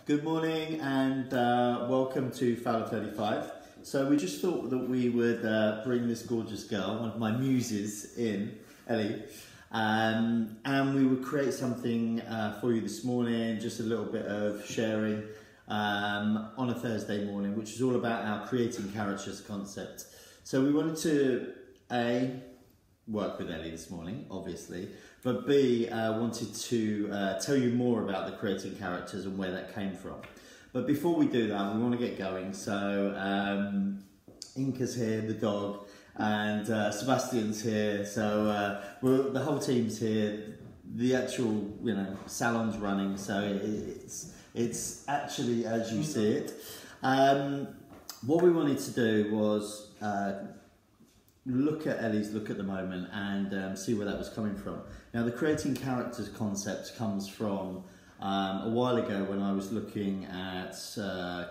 Good morning and welcome to Fowler 35. So we just thought that we would bring this gorgeous girl, one of my muses, in, Ellie, and we would create something for you this morning, just a little bit of sharing on a Thursday morning, which is all about our creating characters concept. So we wanted to A, work with Ellie this morning, obviously, but B, wanted to tell you more about the creating characters and where that came from. But before we do that, we want to get going. So Inka's here, the dog, and Sebastian's here. So the whole team's here. The actual, salon's running. So it's actually as you see it. What we wanted to do was look at Ellie's look at the moment and see where that was coming from. Now, the creating characters concept comes from a while ago when I was looking at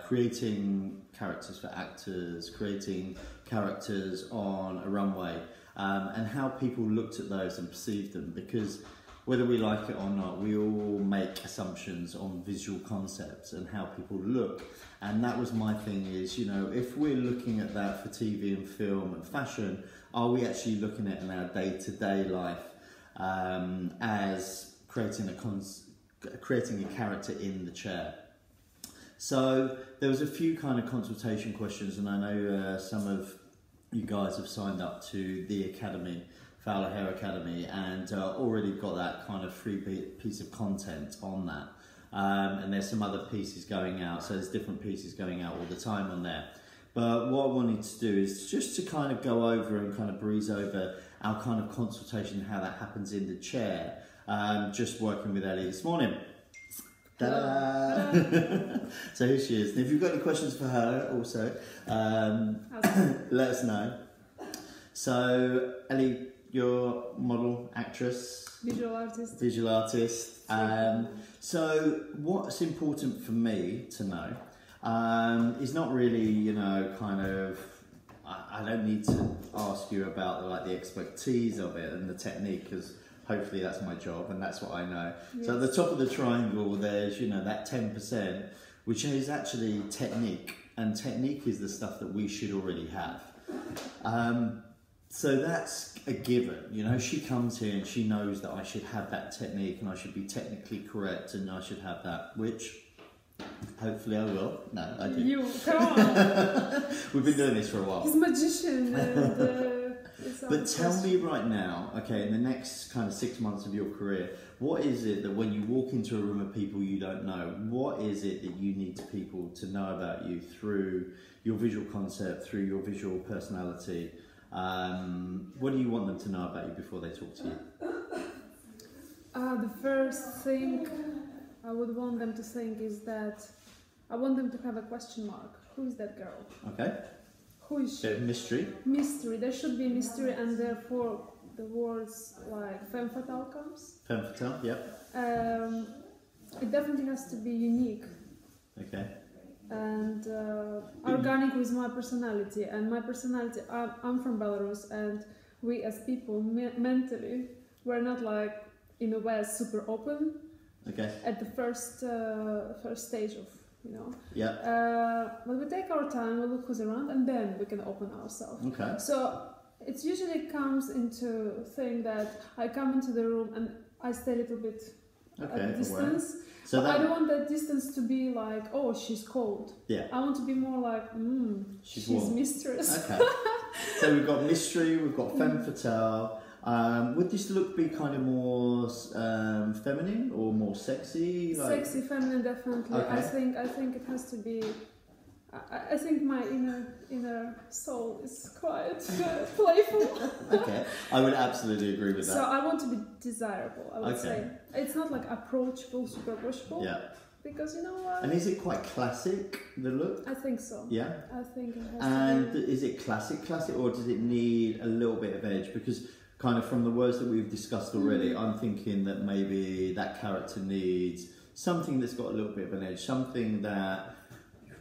creating characters for actors, creating characters on a runway, and how people looked at those and perceived them, because whether we like it or not, we all make assumptions on visual concepts and how people look. And that was my thing is, if we're looking at that for TV and film and fashion, are we actually looking at it in our day-to-day life as creating a character in the chair? So there was a few kind of consultation questions, and I know some of you guys have signed up to the Academy, Fowler Hair Academy, and already got that kind of free piece of content on that. And there's some other pieces going out, so there's different pieces going out all the time on there. But what I wanted to do is just to kind of go over and kind of breeze over our kind of consultation, how that happens in the chair, just working with Ellie this morning. Ta-da! So here she is. And if you've got any questions for her also, let us know. So Ellie, you're model, actress, visual artist. Visual artist. So what's important for me to know is not really, I don't need to ask you about the expertise of it and the technique, because hopefully that's my job and that's what I know. Yes. So at the top of the triangle, there's, that 10%, which is actually technique, and technique is the stuff that we should already have. So that's a given, she comes here and she knows that I should have that technique and I should be technically correct and I should have that, which hopefully I will. No, I do. You, come on. We've been doing this for a while. He's a magician. But tell me right now, okay, in the next kind of 6 months of your career, what is it that when you walk into a room of people you don't know, what is it that you need people to know about you through your visual concept, through your visual personality? What do you want them to know about you before they talk to you? The first thing I would want them to think is that I want them to have a question mark. Who is that girl? Okay. Who is she? Mystery. Mystery. There should be mystery, and therefore the words like femme fatale comes. Femme fatale, yep. It definitely has to be unique. Okay. And organic with my personality, and my personality, I'm from Belarus, and we as people mentally, we're not in a way super open. Okay. At the first stage of, yeah. But we take our time, we look who's around, and then we can open ourselves. Okay. So it usually comes into thing that I come into the room and I stay a little bit at a distance. So I don't want that distance to be like, oh, she's cold. Yeah. I want to be more like, she's mistress. Okay. So we've got mystery, we've got femme fatale. Would this look be kind of more feminine or more sexy? Sexy, feminine, definitely. Okay. I think it has to be. I think my inner soul is quite playful. Okay, I would absolutely agree with that. So I want to be desirable, I would say. It's not like approachable, super approachable. Yeah. Because you know what? And is it quite classic, the look? I think so. Yeah? I think it has to be. And is it classic, or does it need a little bit of edge? Because kind of from the words that we've discussed already, I'm thinking that maybe that character needs something that's got a little bit of an edge, something that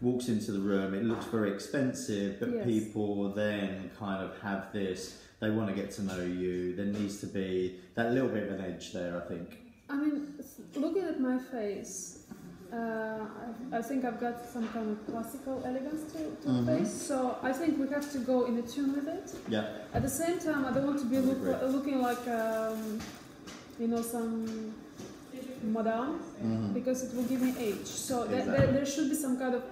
walks into the room, it looks very expensive, but people then kind of have this, they want to get to know you, there needs to be that little bit of an edge there, I think. I mean, looking at my face, I think I've got some kind of classical elegance to the face, so I think we have to go in a tune with it. Yeah. At the same time, I don't want to be looking like you know, some madame, because it will give me age. So Exactly. there should be some kind of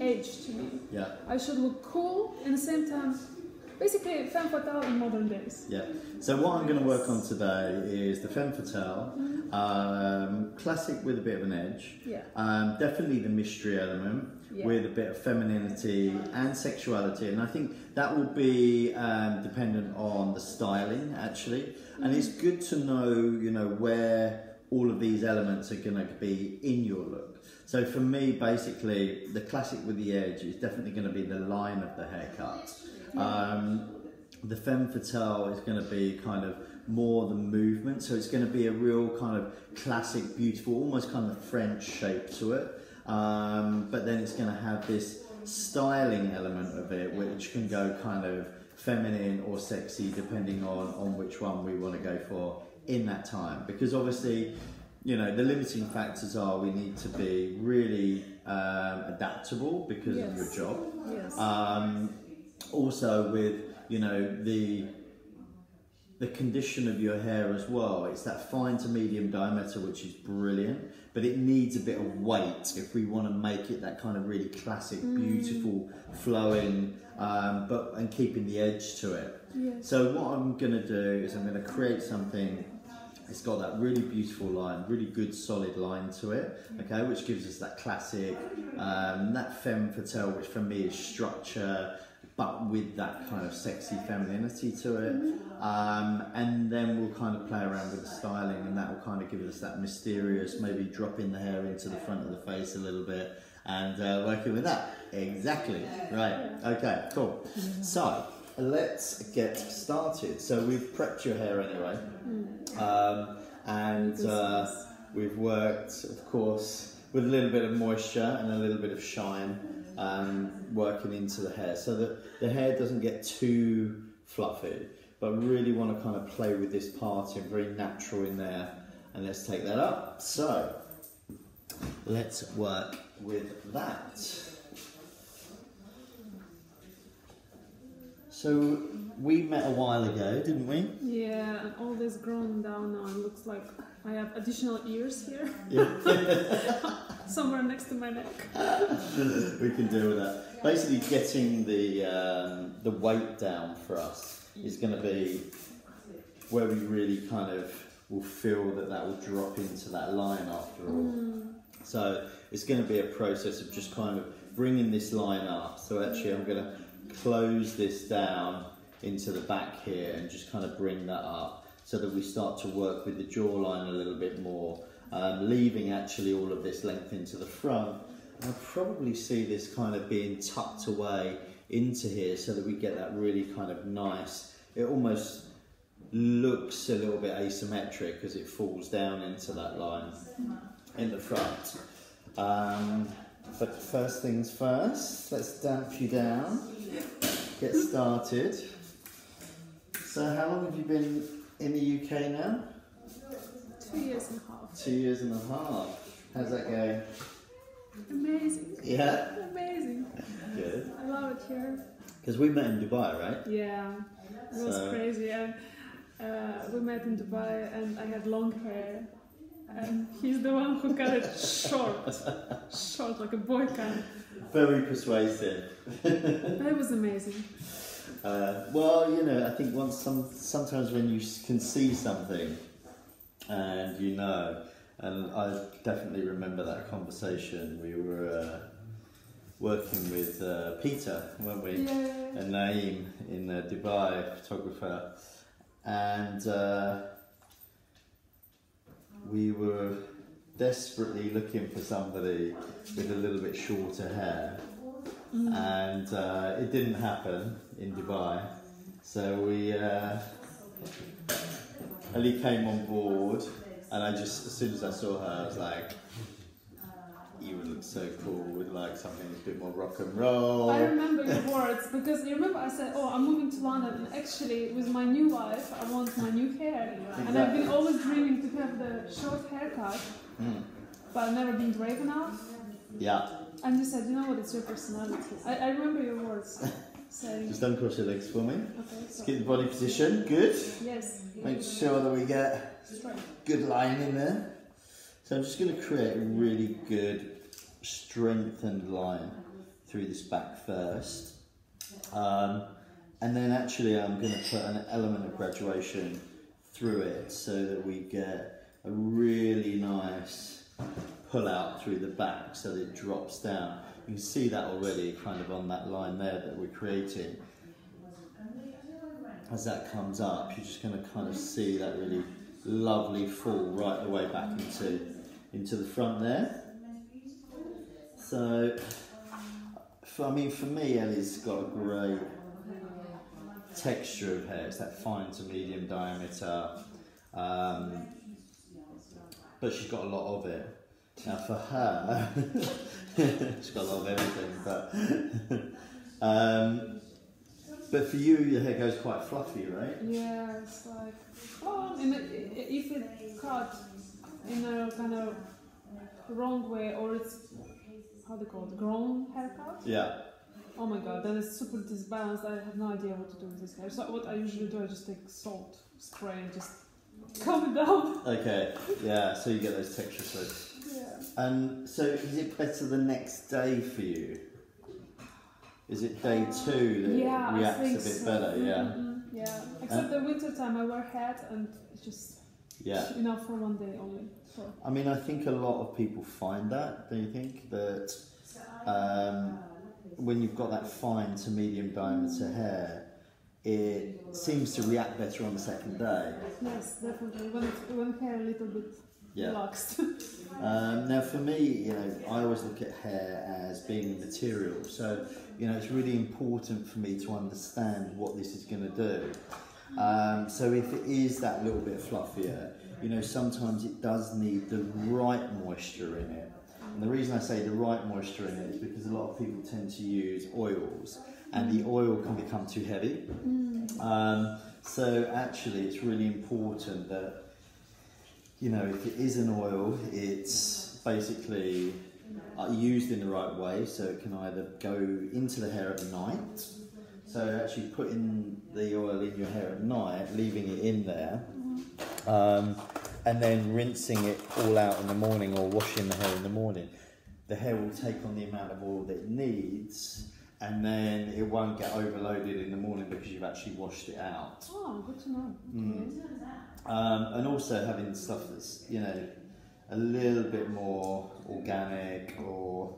age to me. Yeah. I should look cool and at the same time, basically femme fatale in modern days. Yeah. So what I'm going to work on today is the femme fatale, classic with a bit of an edge. Yeah. Definitely the mystery element with a bit of femininity and sexuality, and I think that will be dependent on the styling actually. And it's good to know, you know, where all of these elements are going to be in your look. So for me, basically, the classic with the edge is definitely going to be the line of the haircut. The femme fatale is going to be kind of more the movement, so it's going to be a real kind of classic, beautiful, almost kind of French shape to it. But then it's going to have this styling element of it, which can go kind of feminine or sexy, depending on which one we want to go for in that time. Because obviously, you know, the limiting factors are we need to be really adaptable because of your job. Yes. Also with, you know, the condition of your hair as well. It's that fine to medium diameter, which is brilliant, but it needs a bit of weight if we want to make it that kind of really classic, beautiful, flowing, and keeping the edge to it. Yes. So what I'm going to do is I'm going to create something. It's got that really beautiful line, really good solid line to it, okay, which gives us that classic, that femme fatale, which for me is structure, but with that kind of sexy femininity to it. And then we'll kind of play around with the styling, and that will kind of give us that mysterious, maybe dropping the hair into the front of the face a little bit, and working with that. Exactly, right, okay, cool. So, let's get started. So we've prepped your hair anyway, and we've worked, of course, with a little bit of moisture and a little bit of shine, working into the hair so that the hair doesn't get too fluffy, but really want to kind of play with this parting, very natural in there. And let's take that up. So let's work with that. So we met a while ago, didn't we? Yeah, and all this grown down now, it looks like I have additional ears here. Yeah. Somewhere next to my neck. We can deal with that. Basically, getting the weight down for us is going to be where we really kind of will feel that will drop into that line after all. So it's going to be a process of just kind of bringing this line up. So actually, I'm going to close this down into the back here and just kind of bring that up so that we start to work with the jawline a little bit more, leaving actually all of this length into the front. I'll probably see this kind of being tucked away into here so that we get that really kind of nice, it almost looks a little bit asymmetric as it falls down into that line in the front. But first things first, let's damp you down, get started. So how long have you been in the UK now? 2 years and a half. 2 years and a half. How's that going? Amazing. Yeah? Amazing. Good. I love it here. Because we met in Dubai, right? Yeah, it was crazy. And we met in Dubai and I had long hair. And he's the one who got it short, like a boy can. Very persuasive. But it was amazing. Well, you know, I think sometimes when you can see something, and you know, and I definitely remember that conversation. We were working with Peter, weren't we? Yeah. And Naeem in Dubai, photographer, and we were desperately looking for somebody with a little bit shorter hair, and it didn't happen in Dubai. So Ellie came on board, and I just, as soon as I saw her, I was like, you would look so cool with like something a bit more rock and roll. I remember your words, because you remember I said, oh, I'm moving to London, and actually with my new life I want my new hair. Exactly. And I've been always dreaming to have the short haircut. but never been brave enough. Yeah. And you said, you know what, it's your personality. I remember your words. Saying, Just uncross your legs for me. okay, Let's so. get the body position. Good. Yes. Make sure that we get Straight. good line in there. So I'm just going to create a really good strengthened line through this back first. And then actually I'm going to put an element of graduation through it so that we get a really nice pull out through the back so that it drops down. You can see that already kind of on that line there that we're creating. As that comes up, you're just going to kind of see that really lovely fall right the way back into the front there. So, for me, Ellie's got a great texture of hair. It's that fine to medium diameter, but she's got a lot of it. Now for her, she's got a lot of everything, but for you, your hair goes quite fluffy, right? Yeah, it's like, if it cut in a kind of wrong way, or it's, how do you call it, grown haircut? Yeah. Oh my god, that is super disbalanced. I have no idea what to do with this hair. So what I usually do, I just take salt spray and just calm it down. Okay, yeah, so you get those texture slopes. Yeah. And so is it better the next day for you? Is it day 2 that reacts a bit so. better? Yeah. Mm-hmm. Yeah. Except the winter time, I wear hat and it's just enough for one day only. So. I mean, I think a lot of people find that. Do you think that when you've got that fine to medium diameter hair, it seems to react better on the second day? Yes, definitely. When hair a little bit relaxed. Now for me, I always look at hair as being a material. So, it's really important for me to understand what this is going to do. So if it is that little bit fluffier, sometimes it does need the right moisture in it. And the reason I say the right moisture in it is because a lot of people tend to use oils, and the oil can become too heavy. So actually it's really important that, if it is an oil, it's basically used in the right way, so it can either go into the hair at night, so actually putting the oil in your hair at night, leaving it in there, and then rinsing it all out in the morning, or washing the hair in the morning. The hair will take on the amount of oil that it needs, and then it won't get overloaded in the morning because you've actually washed it out. Oh, good to know. And also having stuff that's, a little bit more organic, or,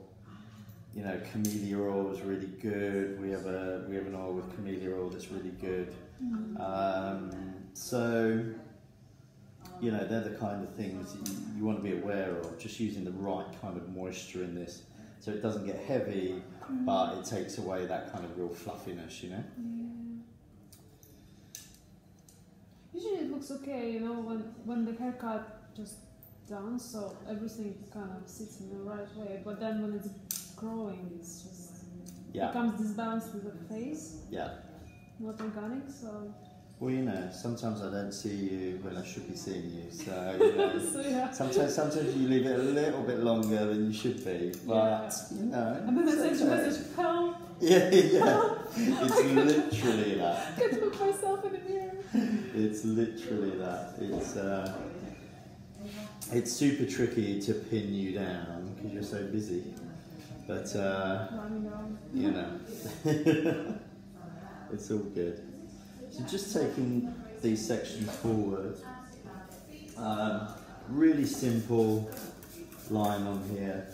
camellia oil is really good. We have an oil with camellia oil that's really good. So, they're the kind of things that you want to be aware of, just using the right kind of moisture in this, so it doesn't get heavy, but it takes away that kind of real fluffiness, Yeah. Usually it looks okay, when the haircut just done, so everything kind of sits in the right way, but then when it's growing, it's just becomes disbalanced with the face. Yeah. Not organic, so. Well, sometimes I don't see you when I should be seeing you, so, sometimes you leave it a little bit longer than you should be, but, And then I send you a message, help! Yeah. It's literally that. I can't look myself in the mirror. It's literally that. It's super tricky to pin you down because you're so busy, but, it's all good. So just taking these sections forward, really simple line on here.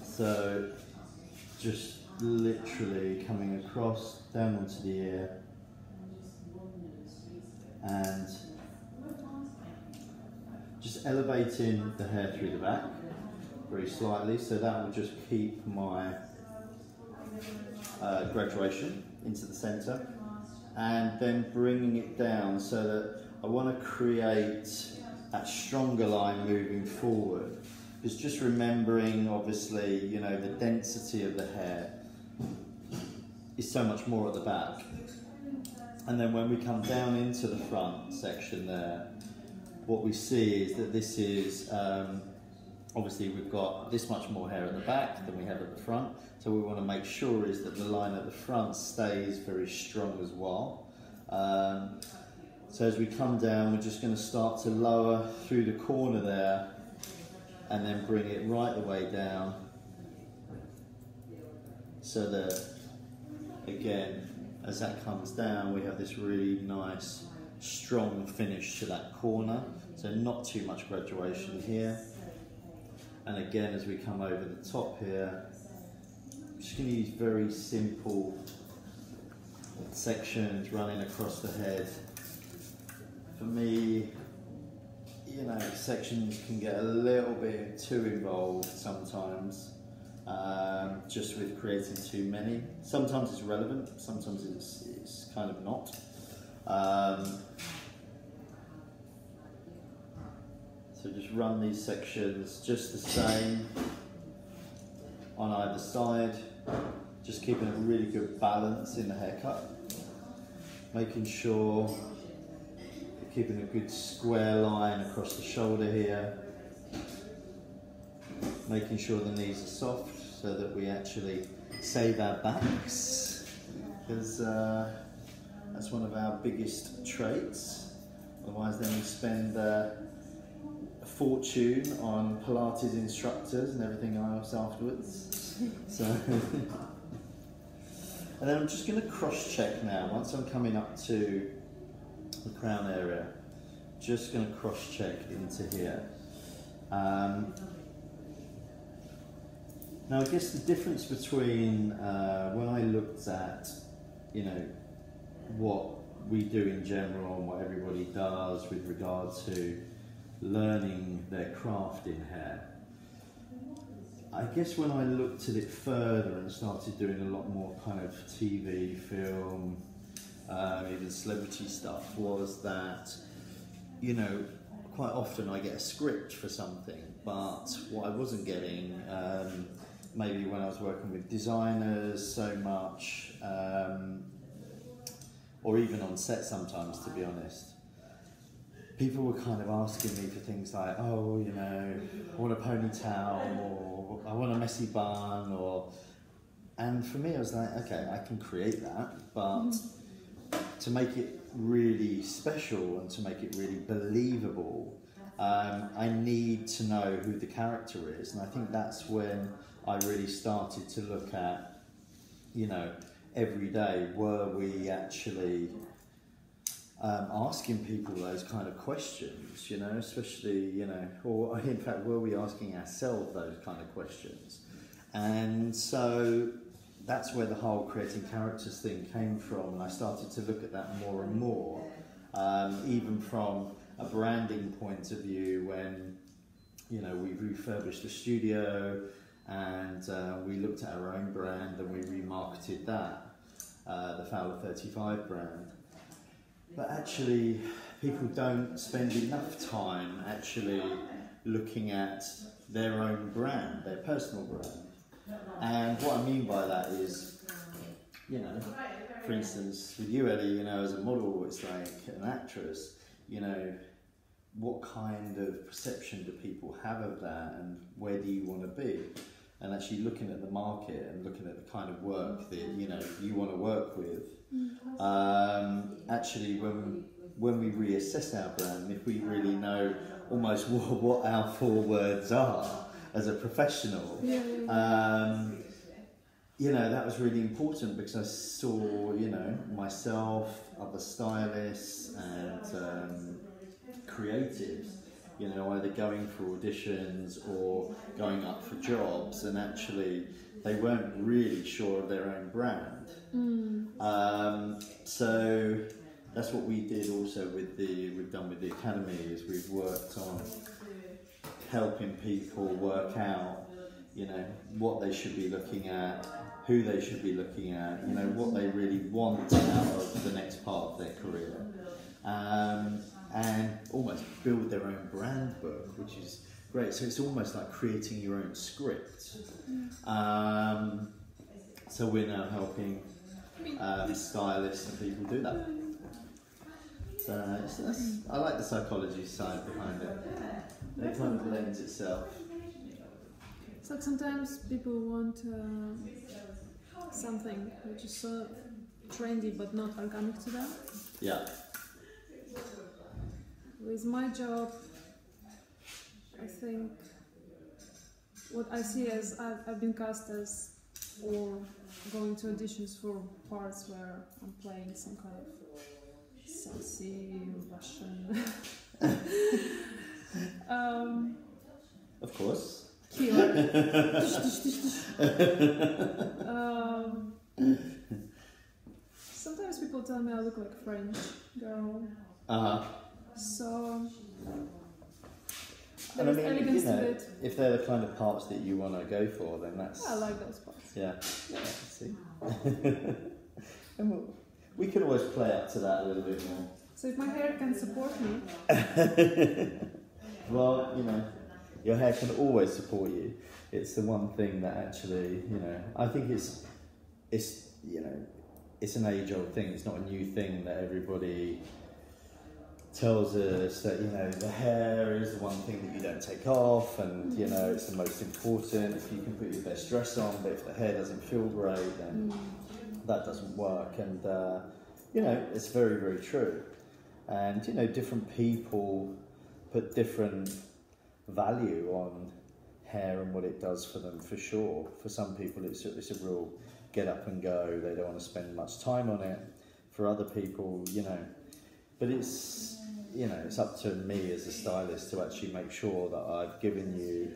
So just literally coming across down onto the ear, and just elevating the hair through the back very slightly, so that will just keep my graduation into the centre, and then bringing it down so that I want to create that stronger line moving forward. It's just remembering, obviously, the density of the hair is so much more at the back, and then when we come down into the front section there, what we see is that this is, obviously we've got this much more hair at the back than we have at the front, so we want to make sure is that the line at the front stays very strong as well. So as we come down, we're just going to start to lower through the corner there and then bring it right the way down, so that, again, as that comes down, we have this really nice strong finish to that corner, so not too much graduation here. And again, as we come over the top here, I'm just going to use very simple sections running across the head. For me, you know, sections can get a little bit too involved sometimes, just with creating too many. Sometimes it's relevant, sometimes it's kind of not. So just run these sections just the same on either side, just keeping a really good balance in the haircut, making sure you're keeping a good square line across the shoulder here, making sure the knees are soft so that we actually save our backs, because that's one of our biggest traits. Otherwise then we spend a fortune on Pilates instructors and everything else afterwards. So, and then I'm just going to cross check now. Once I'm coming up to the crown area, just going to cross check into here. Now I guess the difference between when I looked at, you know, what we do in general and what everybody does with regard to learning their craft in hair, I guess when I looked at it further and started doing a lot more kind of TV, film, even celebrity stuff, was that, you know, quite often I get a script for something, but what I wasn't getting, maybe when I was working with designers so much, or even on set sometimes, to be honest, people were kind of asking me for things like, oh, you know, I want a ponytail, or I want a messy bun, or, and for me I was like, okay, I can create that, but to make it really special and to make it really believable, I need to know who the character is. And I think that's when I really started to look at, you know, every day, were we actually asking people those kind of questions, you know, especially, you know, or in fact, were we asking ourselves those kind of questions? And so that's where the whole creating characters thing came from, and I started to look at that more and more, even from a branding point of view, when, you know, we refurbished the studio and we looked at our own brand and we remarketed that, the Fowler 35 brand. But actually, people don't spend enough time actually looking at their own brand, their personal brand. And what I mean by that is, you know, for instance, with you, Ellie, you know, as a model, it's like an actress, you know, what kind of perception do people have of that, and where do you want to be? And actually looking at the market and looking at the kind of work that, you know, you want to work with. Actually, when we reassess our brand, if we really know almost what our 4 words are as a professional, you know, that was really important, because I saw, you know, myself, other stylists and creatives, you know, either going for auditions or going up for jobs, and actually they weren't really sure of their own brand. So that's what we did also with we've done with the Academy, is we've worked on helping people work out, you know, what they should be looking at, who they should be looking at, you know, what they really want out of the next part of their career. And almost build their own brand book, which is great. So it's almost like creating your own script. So we're now helping stylists and people do that. I like the psychology side behind it. It kind of lends itself. It's like sometimes people want something which is so trendy but not organic to them. Yeah. With my job, I think what I see as I've been cast as or going to auditions for parts where I'm playing some kind of sexy Russian Of course. killer. Sometimes people tell me I look like a French girl. So And I there's mean, elegance to it. if they're the kind of parts that you want to go for, then that's... I like those parts. Yeah, see. And we can always play up to that a little bit more. So if my hair can support me, Well, your hair can always support you. It's the one thing that actually, I think it's an age-old thing. It's not a new thing that everybody tells us that, the hair is the one thing that you don't take off, and, it's the most important. If you can put your best dress on, but if the hair doesn't feel great, then that doesn't work. And, it's very, very true. And, different people put different value on hair and what it does for them, for sure. For some people, it's a real get up and go. They don't want to spend much time on it. For other people, but it's up to me as a stylist to actually make sure that I've given you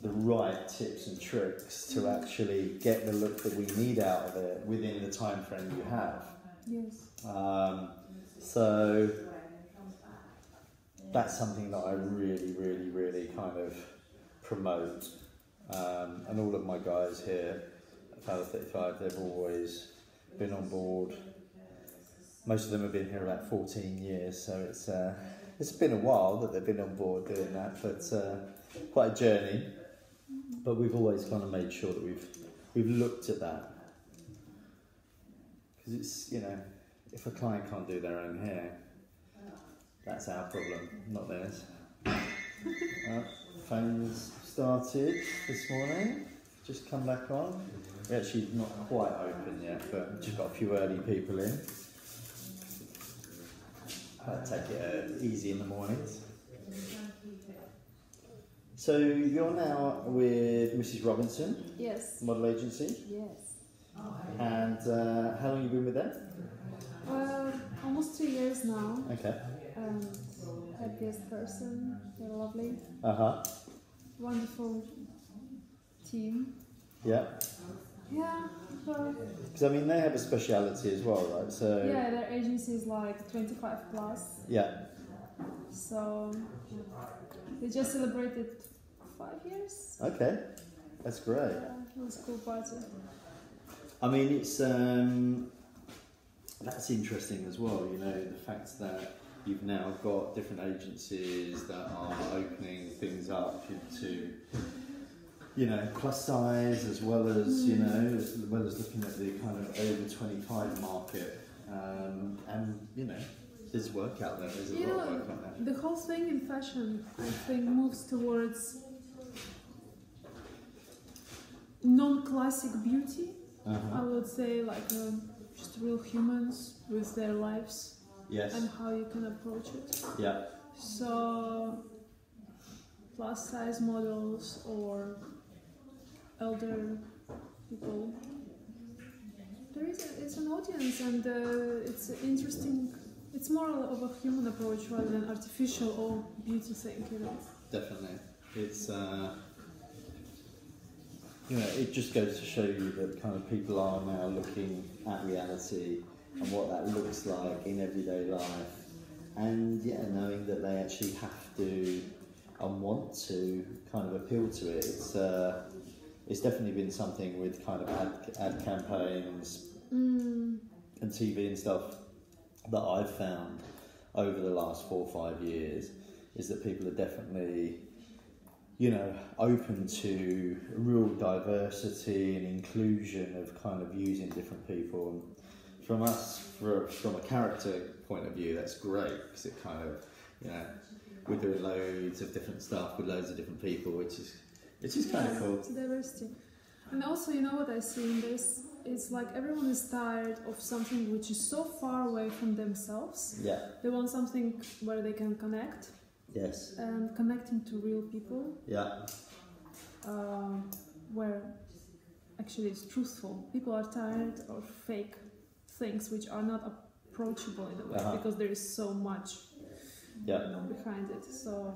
the right tips and tricks to actually get the look that we need out of it within the time frame you have. yes. So that's something that I really, really, really kind of promote. And all of my guys here at Fowler 35, they've always been on board. Most of them have been here about 14 years, so it's been a while that they've been on board doing that, but quite a journey. But we've always kind of made sure that we've looked at that, because it's if a client can't do their own hair, that's our problem, not theirs. Phone's started this morning, just come back on. We're actually not quite open yet, but we've just got a few early people in. I take it easy in the mornings. So you're now with Mrs. Robinson, Yes. model agency, Yes. and how long have you been with them? Almost 2 years now. Okay. Happiest person. They're lovely. Wonderful Team. Yeah. Yeah. Because they have a speciality as well, right? So Yeah, their agency is like 25 plus. yeah. So they just celebrated 5 years. Okay, that's great. Yeah, it was a cool party. It's that's interesting as well. The fact that you've now got different agencies that are opening things up into plus size, as well as as well as looking at the kind of over 25 market, and there's work out there. There's a lot of work out there. The whole thing in fashion, I think, moves towards non-classic beauty. I would say, like just real humans with their lives. Yes. And how you can approach it. Yeah. So plus size models or elder people. It's an audience, and it's interesting. It's more of a human approach rather than artificial or beauty thing, Definitely, it's it just goes to show you that kind of people are now looking at reality and what that looks like in everyday life, and knowing that they actually have to and want to kind of appeal to it. It's definitely been something with kind of ad campaigns and TV and stuff that I've found over the last 4 or 5 years, is that people are definitely open to real diversity and inclusion of kind of using different people. And from us, from a character point of view, that's great, because it kind of, we're doing loads of different stuff with loads of different people, which is kind of cool. It's diversity. And also, what I see in this is like everyone is tired of something which is so far away from themselves. Yeah. They want something where they can connect. Yes. And connecting to real people. Yeah. Where actually it's truthful. People are tired of fake things which are not approachable in a way, because there is so much behind it. So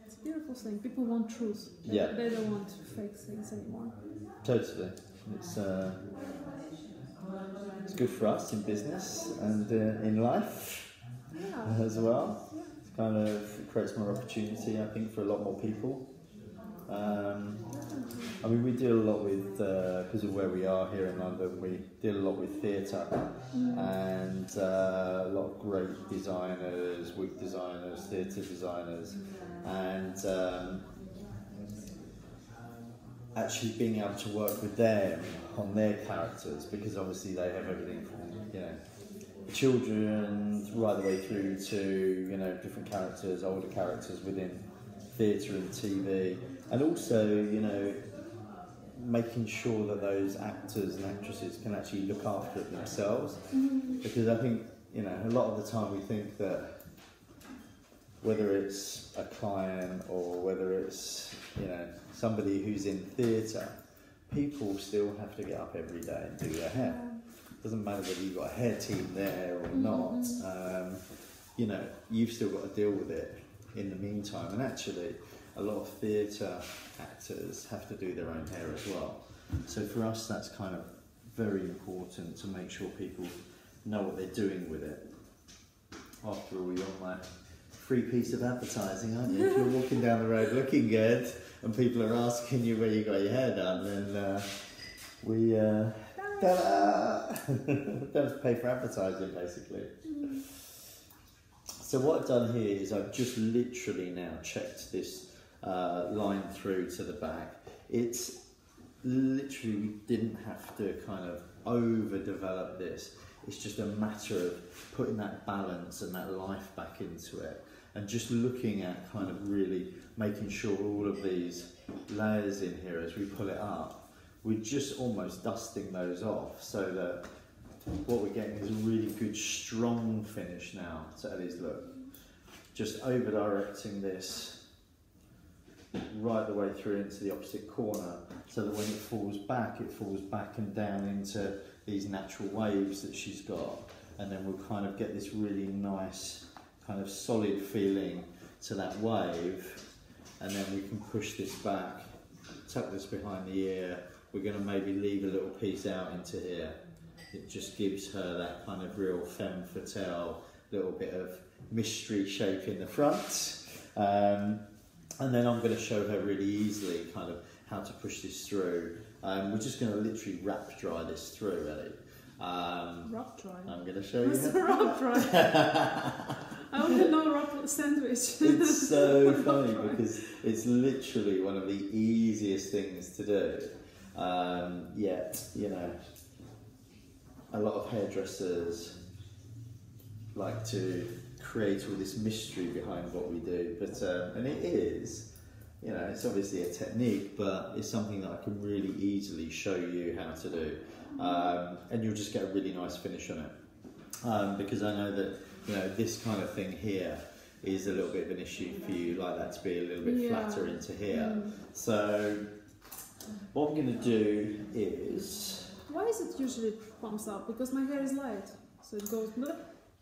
it's a beautiful thing. People want truth. They don't want fake things anymore. Totally. It's good for us in business and in life as well. Yeah. It kind of creates more opportunity, I think, for a lot more people. I mean, we deal a lot with, because of where we are here in London, we deal a lot with theatre and a lot of great designers, wig designers, theatre designers, and actually being able to work with them on their characters, because obviously they have everything from, children right the way through to, different characters, older characters within theatre and TV. And also, making sure that those actors and actresses can actually look after it themselves. Because I think, a lot of the time we think that whether it's a client or whether it's, somebody who's in theatre, people still have to get up every day and do their hair. Doesn't matter whether you've got a hair team there or not. You've still got to deal with it in the meantime. And actually, a lot of theatre actors have to do their own hair as well. So for us, that's kind of very important to make sure people know what they're doing with it. After all, you're my free piece of advertising, aren't you? If you're walking down the road looking good and people are asking you where you got your hair done, then we don't have to pay for advertising, basically. So what I've done here is I've just literally now checked this line through to the back. It's literally, we didn't have to kind of overdevelop this. It's just a matter of putting that balance and that life back into it, and just looking at kind of really making sure all of these layers in here, as we pull it up, we're just almost dusting those off, so that what we're getting is a really good strong finish now to Ellie's look. Just over directing this right the way through into the opposite corner, so that when it falls back and down into these natural waves that she's got, and then we'll kind of get this really nice kind of solid feeling to that wave, and then we can push this back, tuck this behind the ear. We're going to maybe leave a little piece out into here. It just gives her that kind of real femme fatale, little bit of mystery shape in the front. And then I'm going to show her really easily kind of how to push this through. We're just going to literally wrap dry this through, Ellie. Wrap dry? I'm going to show you. What's a wrap dry? I only know wrap sandwich. It's so funny because it's literally one of the easiest things to do. Yet, a lot of hairdressers like to create all this mystery behind what we do, but and it is, it's obviously a technique, but it's something that I can really easily show you how to do, and you'll just get a really nice finish on it, because I know that this kind of thing here is a little bit of an issue for you, like that to be a little bit flatter into here. So what I'm going to do is, why is it usually pumps up? Because my hair is light, so it goes.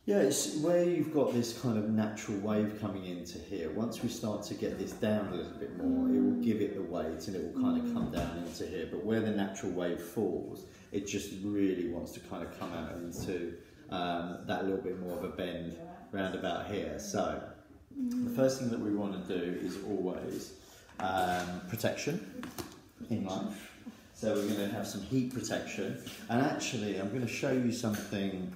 Yeah, it's where you've got this kind of natural wave coming into here. Once we start to get this down a little bit more, it will give it the weight and it will kind of come down into here. But where the natural wave falls, it just really wants to kind of come out into that little bit more of a bend round about here. So the first thing that we want to do is always protection in life. So we're going to have some heat protection. And actually, I'm going to show you something.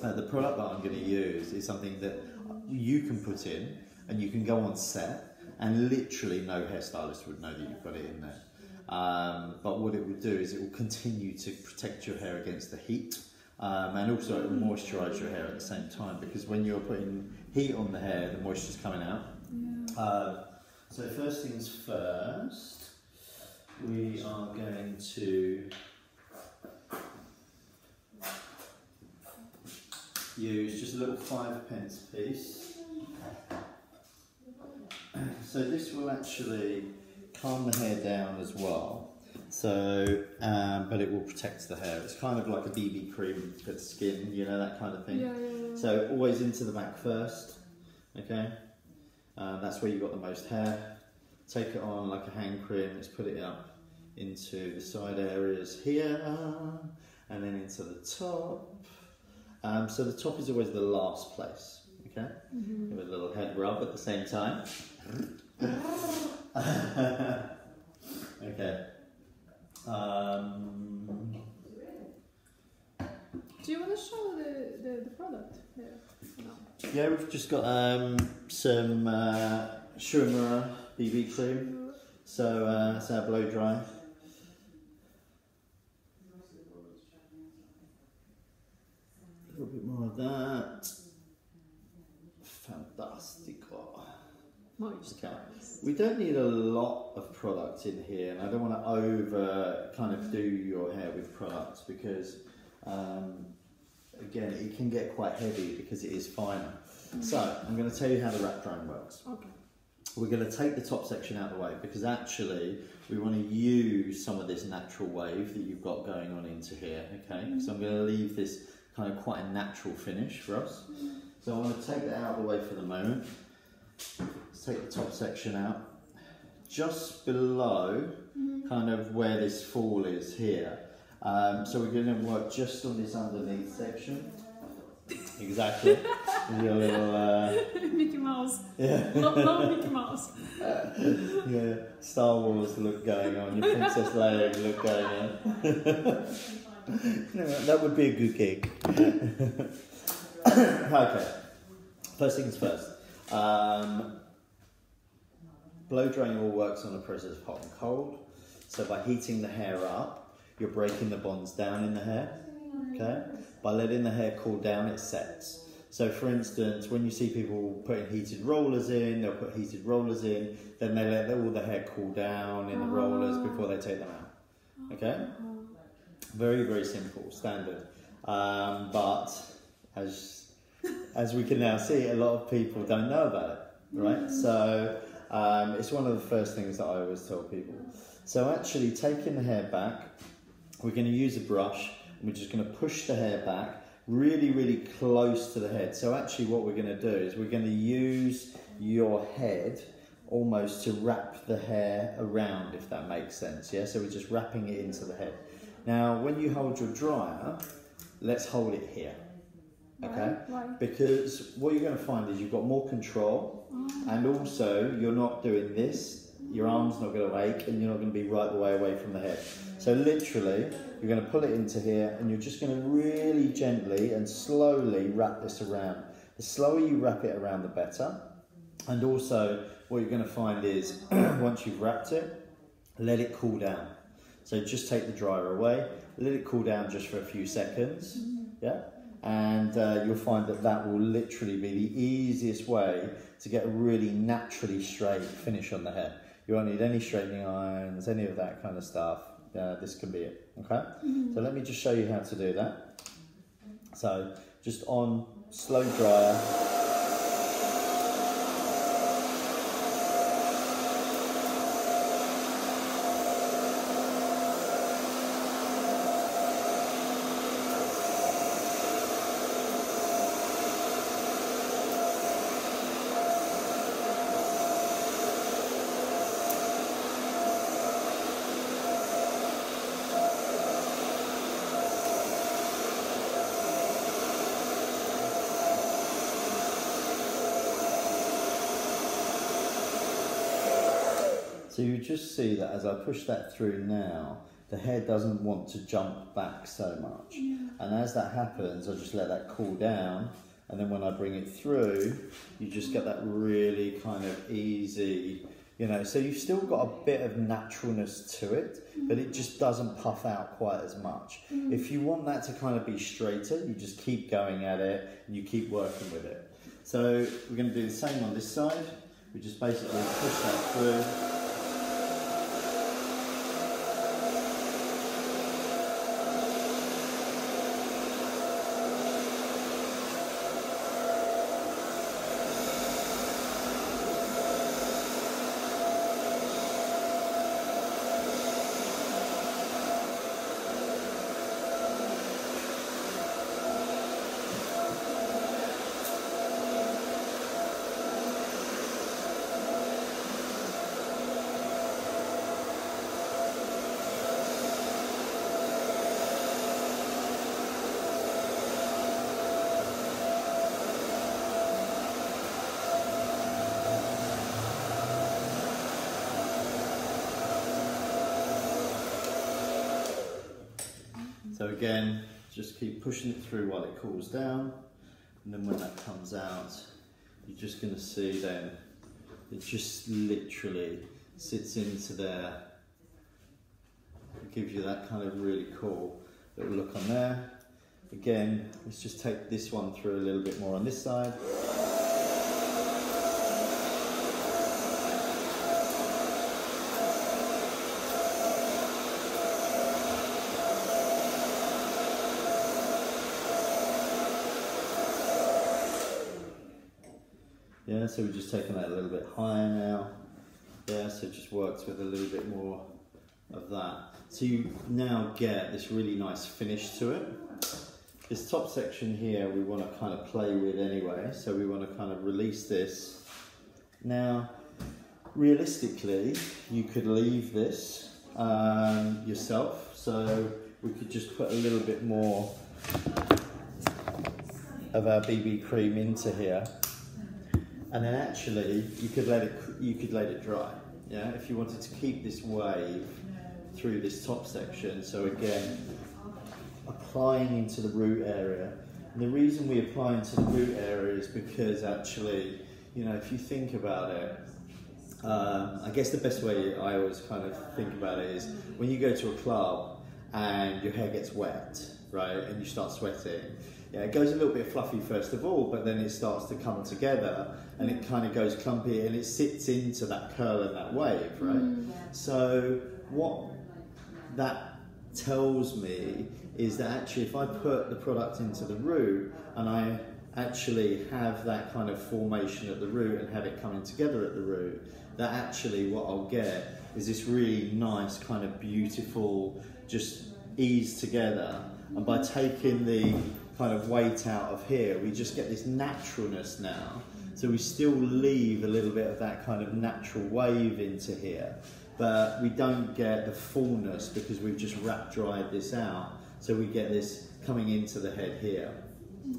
The product that I'm going to use is something that you can put in, and you can go on set, and literally no hairstylist would know that you've got it in there. But what it will do is it will continue to protect your hair against the heat, and also it will moisturise your hair at the same time, because when you're putting heat on the hair, the moisture's coming out. Yeah. So first things first, we are going to use just a little 5p piece. So this will actually calm the hair down as well. So, but it will protect the hair. It's kind of like a BB cream for the skin, you know, that kind of thing. Yeah, yeah, yeah. So always into the back first, okay? That's where you've got the most hair. Take it on like a hand cream, let's put it up into the side areas here, and then into the top. So the top is always the last place, okay? Give it a little head rub at the same time. Okay. Do you want to show the product here? No. Yeah, we've just got some Shimmer BB cream. So it's our blow dry. A little bit more of that. Fantastico. Okay. We don't need a lot of product in here, and I don't want to over kind of do your hair with products, because again, it can get quite heavy because it is finer. So I'm going to tell you how the wrap drying works. Okay. We're going to take the top section out of the way, because actually we want to use some of this natural wave that you've got going on into here, okay? So I'm going to leave this kind of quite a natural finish for us. So I want to take that out of the way for the moment. Let's take the top section out. Just below kind of where this fall is here. So we're going to work just on this underneath section. Exactly. Your little Mickey Mouse. Yeah. Love Mickey Mouse. Yeah, Star Wars look going on, your Princess Leia look going on. No, that would be a good gig. Okay, first things first. Blow drying all works on a process of hot and cold. So by heating the hair up, you're breaking the bonds down in the hair. Okay? By letting the hair cool down, it sets. So for instance, when you see people putting heated rollers in, they'll put heated rollers in, then they let all the hair cool down in the rollers before they take them out. Okay? Very, very simple, standard. But as we can now see, a lot of people don't know about it, right? So it's one of the first things that I always tell people. So actually taking the hair back, we're going to use a brush, and we're just going to push the hair back really, really close to the head. So actually what we're going to do is we're going to use your head almost to wrap the hair around, if that makes sense, yeah? So we're just wrapping it into the head. Now, when you hold your dryer, let's hold it here, okay? Why? Because what you're going to find is you've got more control, and also you're not doing this, your arm's not going to ache, and you're not going to be right the way away from the head. So literally, you're going to pull it into here, and you're just going to really gently and slowly wrap this around. The slower you wrap it around, the better. And also, what you're going to find is, once you've wrapped it, let it cool down. So just take the dryer away, let it cool down just for a few seconds, yeah? And you'll find that that will literally be the easiest way to get a really naturally straight finish on the hair. You won't need any straightening irons, any of that kind of stuff. This can be it, okay? So let me just show you how to do that. So just on slow dryer. So you just see that as I push that through now, the hair doesn't want to jump back so much. And as that happens, I just let that cool down, and then when I bring it through, you just get that really kind of easy You know, so you've still got a bit of naturalness to it, but it just doesn't puff out quite as much. If you want that to kind of be straighter, you just keep going at it and you keep working with it. So we're going to do the same on this side. We just basically push that through. So again, just keep pushing it through while it cools down, and then when that comes out, you're just going to see then it just literally sits into there. It gives you that kind of really cool little look on there. Again, let's just take this one through a little bit more on this side. Yeah, so we're just taking that a little bit higher now. Yeah, so it just works with a little bit more of that. So you now get this really nice finish to it. This top section here we want to kind of play with anyway, so we want to kind of release this. Now, realistically, you could leave this yourself, so we could just put a little bit more of our BB cream into here. And then actually, you could let it dry. Yeah, if you wanted to keep this wave through this top section. So again, applying into the root area. And the reason we apply into the root area is because actually, you know, if you think about it, I guess the best way I always kind of think about it is when you go to a club and your hair gets wet, right, and you start sweating. Yeah, it goes a little bit fluffy first of all, but then it starts to come together and it kind of goes clumpy and it sits into that curl and that wave, right? So what that tells me is that actually if I put the product into the root and I actually have that kind of formation at the root and have it coming together at the root, that actually what I'll get is this really nice kind of beautiful, just ease together. And by taking the kind of weight out of here, we just get this naturalness now. So we still leave a little bit of that kind of natural wave into here, but we don't get the fullness because we've just wrap dried this out. So we get this coming into the head here.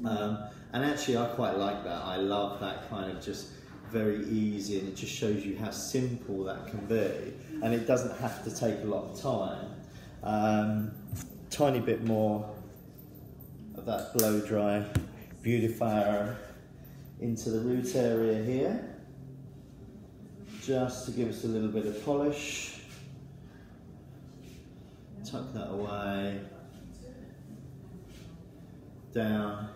And actually I quite like that. I love that kind of just very easy, and it just shows you how simple that can be. And it doesn't have to take a lot of time. Tiny bit more of that blow dry beautifier into the root area here, just to give us a little bit of polish. Tuck that away, down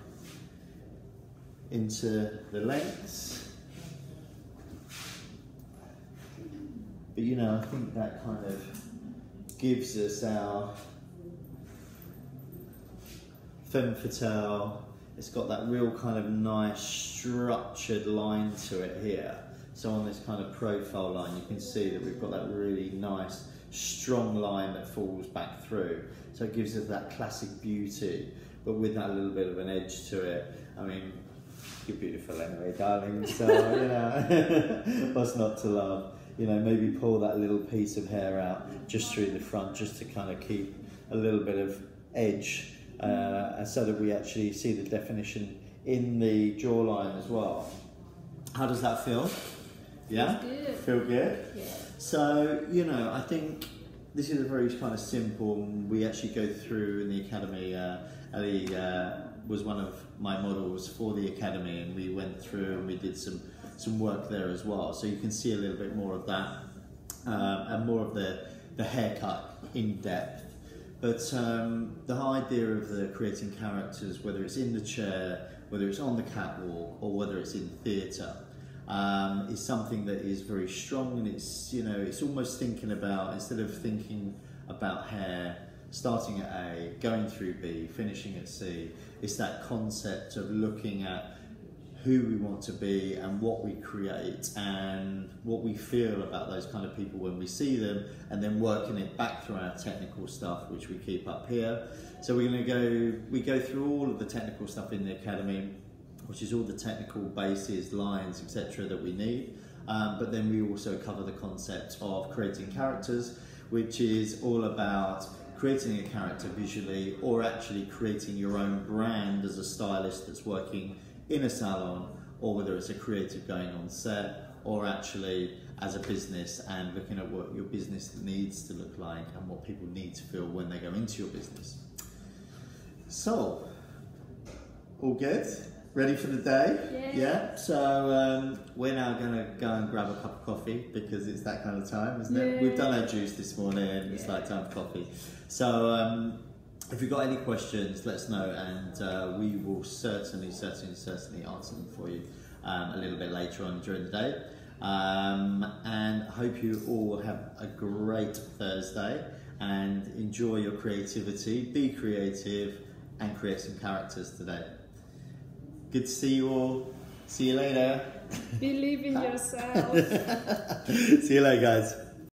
into the lengths. But you know, I think that kind of gives us our femme fatale. It's got that real kind of nice structured line to it here. So on this kind of profile line, you can see that we've got that really nice strong line that falls back through. So it gives us that classic beauty, but with that little bit of an edge to it. I mean, you're beautiful anyway, darling, so, you know, what's not to love? You know, maybe pull that little piece of hair out just through the front, just to kind of keep a little bit of edge, so that we actually see the definition in the jawline as well. How does that feel? Yeah? Good. Feel good? Yeah. So, you know, I think this is a very kind of simple, we actually go through in the academy, Ellie was one of my models for the academy, and we went through and we did some some work there as well. So you can see a little bit more of that and more of the haircut in depth. But the idea of the creating characters, whether it's in the chair, whether it's on the catwalk, or whether it's in theatre, is something that is very strong, and it's, you know, it's almost thinking about, instead of thinking about hair starting at A, going through B, finishing at C, it's that concept of looking at who we want to be and what we create and what we feel about those kind of people when we see them, and then working it back through our technical stuff, which we keep up here. So we go through all of the technical stuff in the academy, which is all the technical bases, lines, etc. that we need. But then we also cover the concept of creating characters, which is all about creating a character visually, or actually creating your own brand as a stylist that's working in a salon, or whether it's a creative going on set, or actually as a business and looking at what your business needs to look like and what people need to feel when they go into your business. So, all good? Ready for the day? Yeah. So we're now going to go and grab a cup of coffee, because it's that kind of time, isn't it? We've done our juice this morning, and it's like time for coffee. So if you've got any questions, let us know, and we will certainly answer them for you a little bit later on during the day. And I hope you all have a great Thursday and enjoy your creativity, be creative, and create some characters today. Good to see you all. See you later. Believe in yourself. See you later, guys.